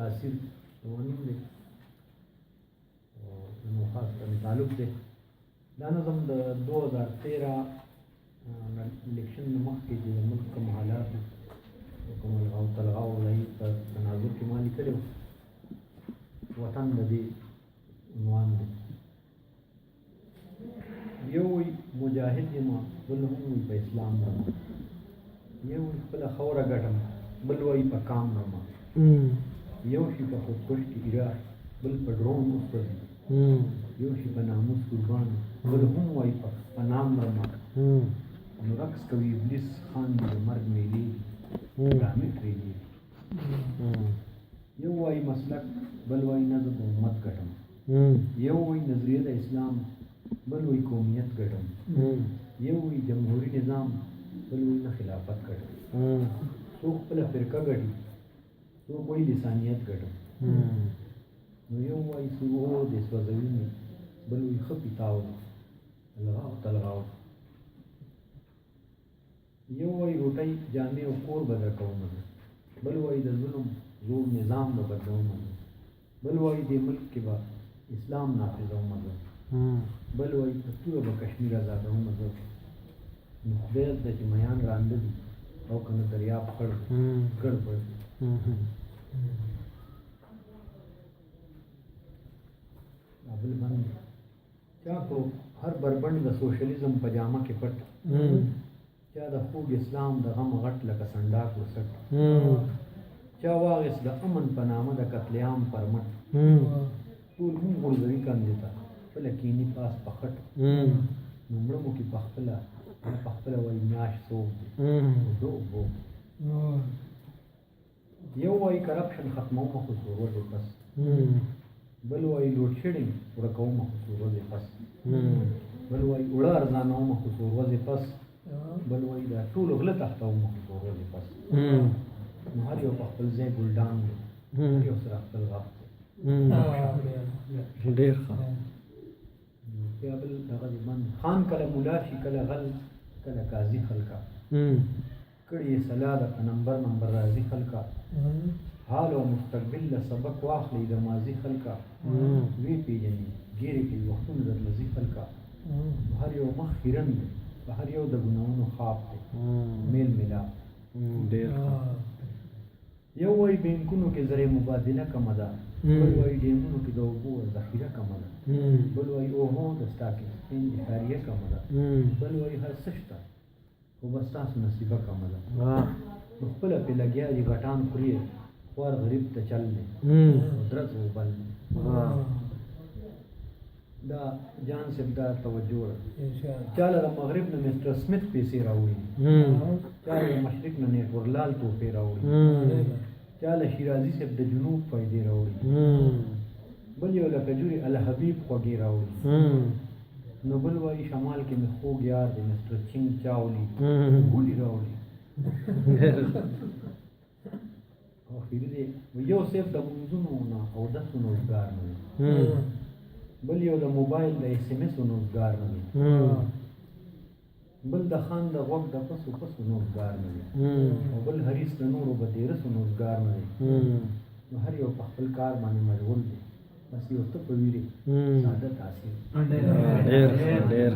تاثیر قوانین دی او نو خاص کر تعلق دی دا نظم د 2013 الیکشن مخکې د ملک کوم حالات کوم تلغاو لای په تناظر کې ما لیکلو وطن د دې عنوان دی یو مجاهد یم بل هم په اسلام رما یو خپل خوره ګټم بل وای په کام رما یو شي په خودکش کې ایران بل په ډرون وسوځي یو شي په ناموس قربان بل هم وای په نام رما نو رقص کوي ابلیس خان د مرګ میلې رحمت پرېږدي یو وای مسلک بل وای نظم امت ګټم یو وای نظریه د اسلام بل وای قومیت ګټم یو وای جمهوری نظام بل وای نه خلافت ګټم څوک خپله فرقه ګټي څوک وای لسانیت ګټم نو یو وای سوو د سوځوي مې بل وای ښه پیتاو تلغاو تلغاو یو وای روټۍ جامې او کور به درکوم بل وای د ظلم زور نظام به بدلوم بل وای دې ملک کې به اسلام نافظوم بل وای په ټوله به کشمیر ازادوم نو خدای د چې میان رانده دي او که نه دریاب خړ ګړ پړ بل باندې چا کو هر بربند د سوشلیزم په جامه کې پټ چا د خوږ اسلام د غم غټ لکه سنډاک وسټ چا واغس د امن په نامه د قتل عام پر مټ ټول هم غورځوي کاندې ته خپله کیني پاس په خټ نو مړه مو کې په خپله وایي میاشت څوک دی یو وایي کرپشن ختمومه خو څو ورځې پس بل وایي لوډ شیډینګ ورکومه خو څو ورځې پس بل وایي اوړه ارزانومه خو څو ورځې پس بل وایي دا ټولو غله تختومه خو څو ورځې پس نو هر یو په خپل ځای ګلډان دی هر یو سره خپل غاښ دی ډېر ښه بیا بل دغه دی بند خان کله ملا شي کله غل کله قاضي خلکا کړي یې سلا ده په نمبر راځي خلکا حال او مستقبل له سبق واخلي د ماضي خلکا وی پیژني ګیرې کوي وختونه درله ځي خلکا هر یو مخ خیرن دی په هر یو د ګناهونو خواب دی میل ملاپ ډېر یو وایي بینکونو کې زر مبادله کمه ده بل وایي ډیمونو کې د اوبو ذخیره کمه ده بل وایي اوهو د سټاک ایکسچینج احاریه کمه ده بل وایي هر څه شته خو بس تاسو نصیبه کمه ده نو خپله پرې لګیا دي غټان خوري خوار غریب ته چل دی قدرت وبل دا جان صاحب دا توجه ده چاله د مغرب نه مسټر سمیت پیسې راوړي چاله د مشرق نه نیټور لال توپې راوړي چاله شیرازي صاحب د جنوب فایدې راوړي بل یو لکه جوري الحبیب خوږې راوړي نو بل وایي شمال کې مې خوږ یار دی مسټر چینګ چاولي ګولي راوړي اخیر دی یو صاحب د منځونو نه او دسو نوزګار نه بل یو د موبایل د ایس ایم ایس نوزګار نه وي بل د خان د غوږ د پسو نوزګار نه وي او بل حریص د نورو بدیرسو نوزګار نه وي نو هر یو په خپل کار باندې مشغول دی بس یو ته په ویرې ساده تاثیر ډېر